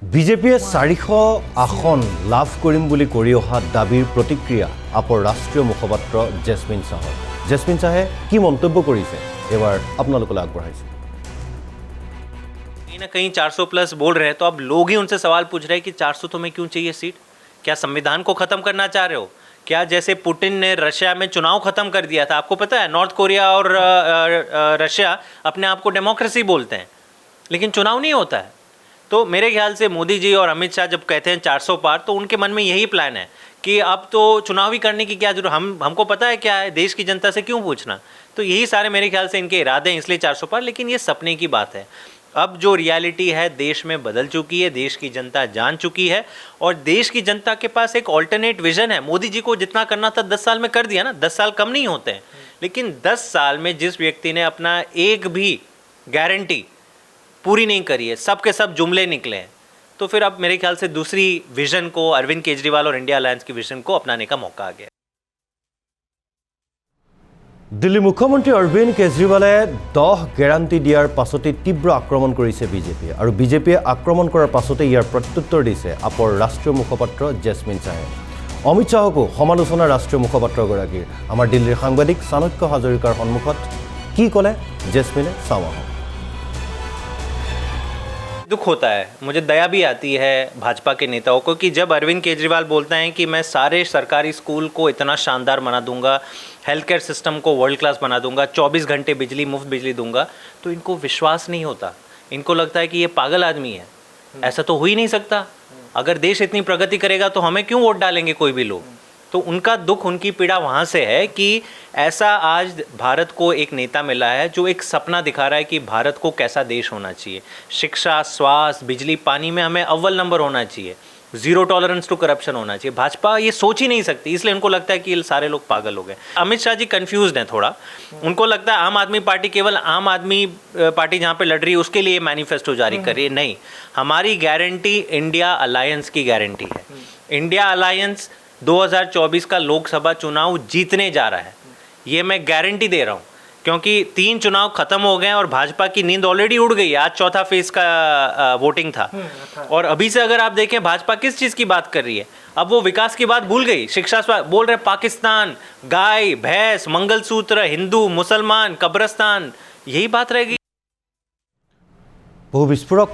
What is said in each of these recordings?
বিজেপিয়ে 400 আসন লাভ কৰিম বুলি কৰি অহা দাবীৰ প্ৰতিক্ৰিয়া আপৰ ৰাষ্ট্ৰীয় মুখপাত্ৰ জেছমিন শাহৰ। জেছমিন শাহে কি মন্তব্য কৰিছে এবাৰ আপোনালোকলৈ আগবঢ়াইছে। कहीं ना कहीं 400 प्लस बोल रहे हैं तो अब लोग ही उनसे सवाल पूछ रहे हैं कि 400 तुम्हें क्यों चाहिए सीट? क्या संविधान को ख़त्म करना चाह रहे हो? क्या जैसे पुतिन ने रशिया में चुनाव ख़त्म कर दिया था, आपको पता है नॉर्थ कोरिया और रशिया अपने आप को डेमोक्रेसी बोलते हैं लेकिन चुनाव नहीं होता है। तो मेरे ख्याल से मोदी जी और अमित शाह जब कहते हैं 400 पार तो उनके मन में यही प्लान है कि अब तो चुनाव ही करने की क्या जरूरत, हमको पता है क्या है, देश की जनता से क्यों पूछना। तो यही सारे मेरे ख्याल से इनके इरादे हैं, इसलिए 400 पार। लेकिन ये सपने की बात है। अब जो रियलिटी है देश में बदल चुकी है, देश की जनता जान चुकी है और देश की जनता के पास एक ऑल्टरनेट विजन है। मोदी जी को जितना करना था 10 साल में कर दिया ना, 10 साल कम नहीं होते हैं, लेकिन 10 साल में जिस व्यक्ति ने अपना एक भी गारंटी पूरी नहीं करी है, सब के सब जुमले निकले हैं, तो फिर अब मेरे ख्याल से दूसरी विजन को, अरविंद केजरीवाल और इंडिया अलायंस की विजन को अपनाने का मौका आ गया। দিল্লী মুখ্যমন্ত্ৰী অৰবিন্দ কেজৰিৱালে 10 গ্যাৰাণ্টি দিয়াৰ পাছতে তীব্ৰ আক্ৰমণ কৰিছে বিজেপিয়ে আৰু বিজেপিয়ে আক্ৰমণ কৰাৰ পাছতে ইয়াৰ প্ৰত্যুত্তৰ দিছে আপৰ ৰাষ্ট্ৰীয় মুখপাত্ৰ জেছমিন শাহে। অমিত শাহকো সমালোচনা ৰাষ্ট্ৰীয় মুখপাত্ৰগৰাকীৰ। আমাৰ দিল্লীৰ সাংবাদিক চাণক্য হাজৰিকাৰ সন্মুখত কি ক'লে জেছমিনে চাওঁ আহক। दुख होता है, मुझे दया भी आती है भाजपा के नेताओं को कि जब अरविंद केजरीवाल बोलते हैं कि मैं सारे सरकारी स्कूल को इतना शानदार बना दूंगा, हेल्थ केयर सिस्टम को वर्ल्ड क्लास बना दूंगा, 24 घंटे बिजली, मुफ्त बिजली दूंगा, तो इनको विश्वास नहीं होता। इनको लगता है कि ये पागल आदमी है, ऐसा तो हो ही नहीं सकता। अगर देश इतनी प्रगति करेगा तो हमें क्यों वोट डालेंगे कोई भी लोग। तो उनका दुख, उनकी पीड़ा वहाँ से है कि ऐसा आज भारत को एक नेता मिला है जो एक सपना दिखा रहा है कि भारत को कैसा देश होना चाहिए। शिक्षा, स्वास्थ्य, बिजली, पानी में हमें अव्वल नंबर होना चाहिए, जीरो टॉलरेंस टू करप्शन होना चाहिए। भाजपा ये सोच ही नहीं सकती, इसलिए उनको लगता है कि ये सारे लोग पागल हो गए। अमित शाह जी कंफ्यूज्ड हैं थोड़ा। उनको लगता है आम आदमी पार्टी केवल आम आदमी पार्टी जहाँ पे लड़ रही है उसके लिए मैनिफेस्टो जारी कर रही है। नहीं, हमारी गारंटी इंडिया अलायंस की गारंटी है। इंडिया अलायंस 2024 का लोकसभा चुनाव जीतने जा रहा है, ये मैं गारंटी दे रहा हूँ, क्योंकि 3 चुनाव खत्म हो गए और भाजपा की नींद ऑलरेडी उड़ गई। आज चौथा फेज का वोटिंग था और अभी से अगर आप देखें भाजपा किस चीज़ की बात कर रही है, अब वो विकास की बात भूल गई। शिक्षा बोल रहे पाकिस्तान, गाय भैंस, मंगलसूत्र, हिंदू मुसलमान, कब्रस्तान, यही बात रहेगी। বহু বিস্ফোৰক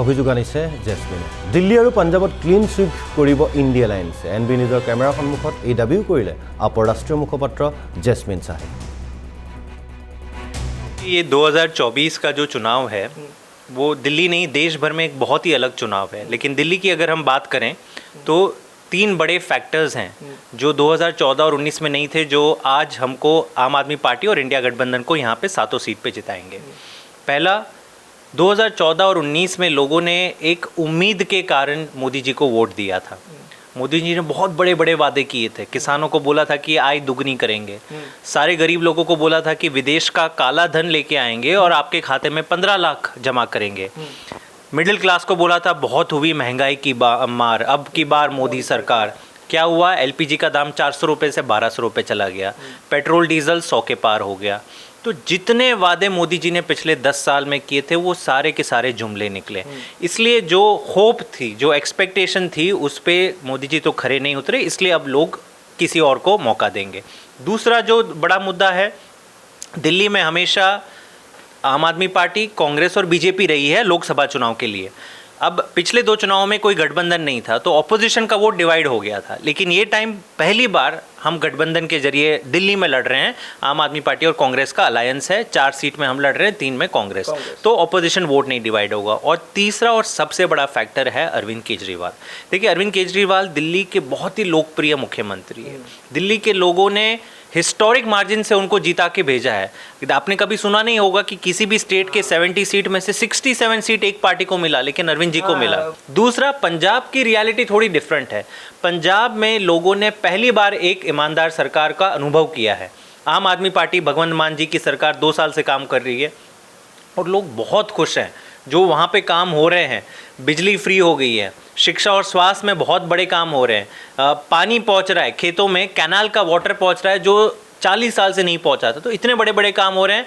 অভিযোগ আনিছে জেছমিনে। দিল্লী আৰু পাঞ্জাবত ক্লিন সুইপ কৰিব ইণ্ডিয়া এলায়েন্সে। এনবি নিউজৰ কেমেৰাৰ সন্মুখত এই দাবীও কৰিলে আপৰ ৰাষ্ট্ৰীয় মুখপাত্ৰ জেছমিন শাহে। ये 2024 का जो चुनाव है वो दिल्ली नहीं, देश भर में एक बहुत ही अलग चुनाव है। लेकिन दिल्ली की अगर हम बात करें तो 3 बड़े फैक्टर्स हैं जो 2014 और 19 में नहीं थे, जो आज हमको आम आदमी पार्टी और इंडिया गठबंधन को यहाँ पे 7 सीट पे जिताएंगे। पहला, 2014 और 19 में लोगों ने एक उम्मीद के कारण मोदी जी को वोट दिया था। मोदी जी ने बहुत बड़े बड़े वादे किए थे। किसानों को बोला था कि आय दुगनी करेंगे, सारे गरीब लोगों को बोला था कि विदेश का काला धन लेके आएंगे और आपके खाते में 15 लाख जमा करेंगे। मिडिल क्लास को बोला था बहुत हुई महंगाई की मार, अब की बार मोदी सरकार। क्या हुआ? एलपीजी का दाम 400 रुपये से 1200 रुपये चला गया, पेट्रोल डीजल 100 के पार हो गया। तो जितने वादे मोदी जी ने पिछले 10 साल में किए थे वो सारे के सारे जुमले निकले। इसलिए जो होप थी, जो एक्सपेक्टेशन थी, उस पर मोदी जी तो खरे नहीं उतरे, इसलिए अब लोग किसी और को मौका देंगे। दूसरा जो बड़ा मुद्दा है, दिल्ली में हमेशा आम आदमी पार्टी, कांग्रेस और बीजेपी रही है लोकसभा चुनाव के लिए। अब पिछले 2 चुनावों में कोई गठबंधन नहीं था तो ऑपोजिशन का वोट डिवाइड हो गया था। लेकिन ये टाइम पहली बार हम गठबंधन के जरिए दिल्ली में लड़ रहे हैं। आम आदमी पार्टी और कांग्रेस का अलायंस है, 4 सीट में हम लड़ रहे हैं, 3 में कांग्रेस। तो ऑपोजिशन वोट नहीं डिवाइड होगा। और तीसरा और सबसे बड़ा फैक्टर है अरविंद केजरीवाल। देखिए, अरविंद केजरीवाल दिल्ली के बहुत ही लोकप्रिय मुख्यमंत्री है। दिल्ली के लोगों ने हिस्टोरिक मार्जिन से उनको जीता के भेजा है। आपने कभी सुना नहीं होगा कि किसी भी स्टेट के 70 सीट में से 67 सीट एक पार्टी को मिला, लेकिन अरविंद जी को मिला। दूसरा, पंजाब की रियलिटी थोड़ी डिफरेंट है। पंजाब में लोगों ने पहली बार एक ईमानदार सरकार का अनुभव किया है। आम आदमी पार्टी, भगवंत मान जी की सरकार 2 साल से काम कर रही है और लोग बहुत खुश हैं जो वहाँ पे काम हो रहे हैं। बिजली फ्री हो गई है, शिक्षा और स्वास्थ्य में बहुत बड़े काम हो रहे हैं, पानी पहुँच रहा है खेतों में, कैनाल का वाटर पहुँच रहा है जो 40 साल से नहीं पहुँचा था। तो इतने बड़े बड़े काम हो रहे हैं,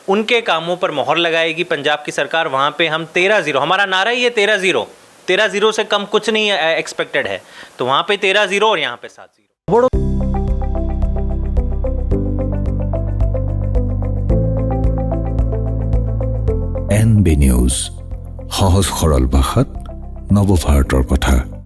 उनके कामों पर मोहर लगाएगी पंजाब की सरकार। वहाँ पे हम 13-0, हमारा नारा ही है 13-0, 13-0 से कम कुछ नहीं एक्सपेक्टेड है, तो वहाँ पे 13-0 और यहाँ पे 7-0। NB নিউজ, সহজ সৰল ভাষাত নৱভাৰতৰ কথা।